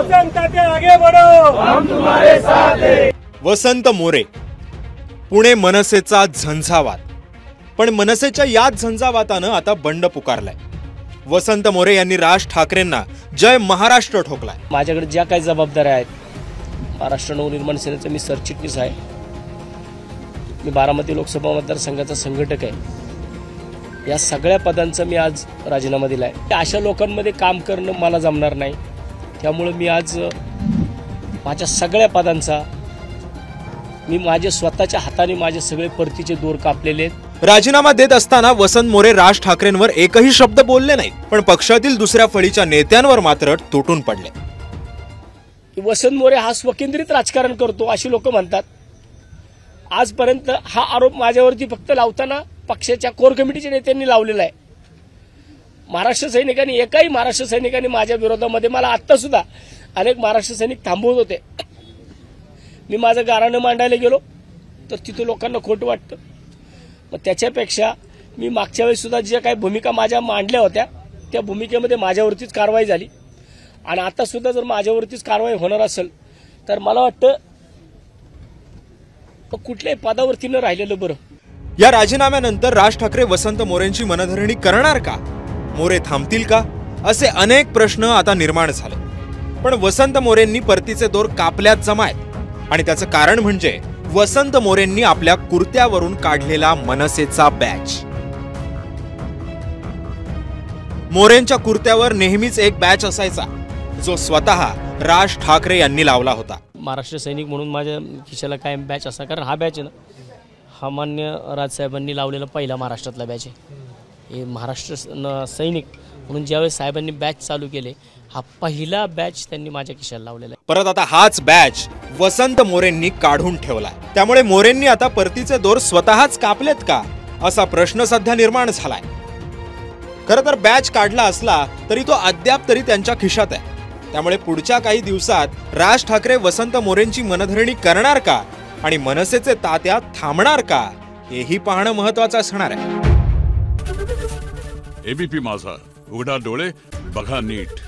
जनता के आगे बढ़ो, हम तुम्हारे साथ हैं। वसंत मोरे, पुणे मनसेचा झंझावात। पण मनसेच्या याच झंझावातानं आता बंड पुकारलाय। वसंत मोरे यांनी राज ठाकरेंना जय महाराष्ट्र ठोकलाय। माझ्याकडे ज्या काही जबाबदाऱ्या आहेत, महाराष्ट्र नवनिर्माण सेनेचा मी सरचिटणीस आहे, मी बारामती लोकसभा मतदारसंघाचा संघटक आहे। या सगळ्या पदांचा मी आज राजीनामा दिलाय। अशा लोकांमध्ये काम करणं मला जमणार नाही, त्यामुळे मी आज माझ्या सगळ्या पदांचा मी माझे स्वतःच्या हाताने माझे सगळे परतीचे दोर कापलेले आहेत। राजीनामा देत असताना वसंत मोरे राज ठाकरेंवर एकही शब्द बोलले नाहीत, पण पक्षातील दुसऱ्या फळीच्या नेत्यांवर मात्र तुटून पडले। वसंत मोरे हा स्वकेंद्रित राजकारण करतो अशी लोक म्हणतात। आजपर्यंत हा आरोप माझ्यावरती फक्त लावताना पक्षाच्या कोर कमिटीच्या नेत्यांनी लावलेला आहे। महाराष्ट्र सैनिकांनी एकाही महाराष्ट्र सैनिकांनी माझ्या विरोधामध्ये, मला आत्ता सुद्धा अनेक महाराष्ट्र सैनिक थांबवत होते, मी माझं गाऱ्हाणं मांडायला गेलो तर तिथं लोकांना खोटं वाटतं। मग त्याच्यापेक्षा मी मागच्या वेळेस सुद्धा ज्या काही भूमिका माझ्या मांडल्या होत्या त्या भूमिकेमध्ये माझ्यावरतीच कारवाई झाली, आणि आता सुद्धा जर माझ्यावरतीच कारवाई होणार असेल तर मला वाटतं कुठल्याही पदावरती न राहिलेलं बरं। या राजीनाम्यानंतर राज ठाकरे वसंत मोरेंची मनधरणी करणार का? मोरे थांबतील का? असे अनेक प्रश्न आता निर्माण झाले। पण वसंत मोरेंनी परतीचे दोर कापल्यात जमायत, आणि त्याचं कारण म्हणजे वसंत मोरेंनी आपल्या कुर्त्यावरून काढलेला मनसेचा बॅच। मोरेंच्या कुर्त्यावर नेहमीच एक बॅच असायचा, जो स्वतः राज ठाकरे यांनी लावला होता। महाराष्ट्र सैनिक म्हणून माझ्या खिशाला कायम बॅच असा, कारण हा बॅच आहे ना, हा मान्य राजसाहेबांनी लावलेला पहिला महाराष्ट्रातला बॅच आहे। हे महाराष्ट्र सैनिक म्हणून ज्यावेळेस साहेबांनी बॅच चालू केले, हा पहिला बॅच त्यांनी माझ्या खिशाला लावलेला आहे। परत आता हाच बॅच वसंत मोरेंनी काढून ठेवलाय। त्यामुळे मोरेंनी आता परतीचे दोर स्वतःच कापलेत का, असा प्रश्न सध्या निर्माण झालाय। खरं तर बॅच काढला असला तरी तो अद्याप तरी त्यांच्या खिशात आहे। त्यामुळे पुढच्या काही दिवसात राज ठाकरे वसंत मोरेंची मनधरणी करणार का, आणि मनसेचे तात्या थांबणार का, हेही पाहणं महत्त्वाचं असणार आहे। एबीपी माझा, उघडा डोळे बघा नीट।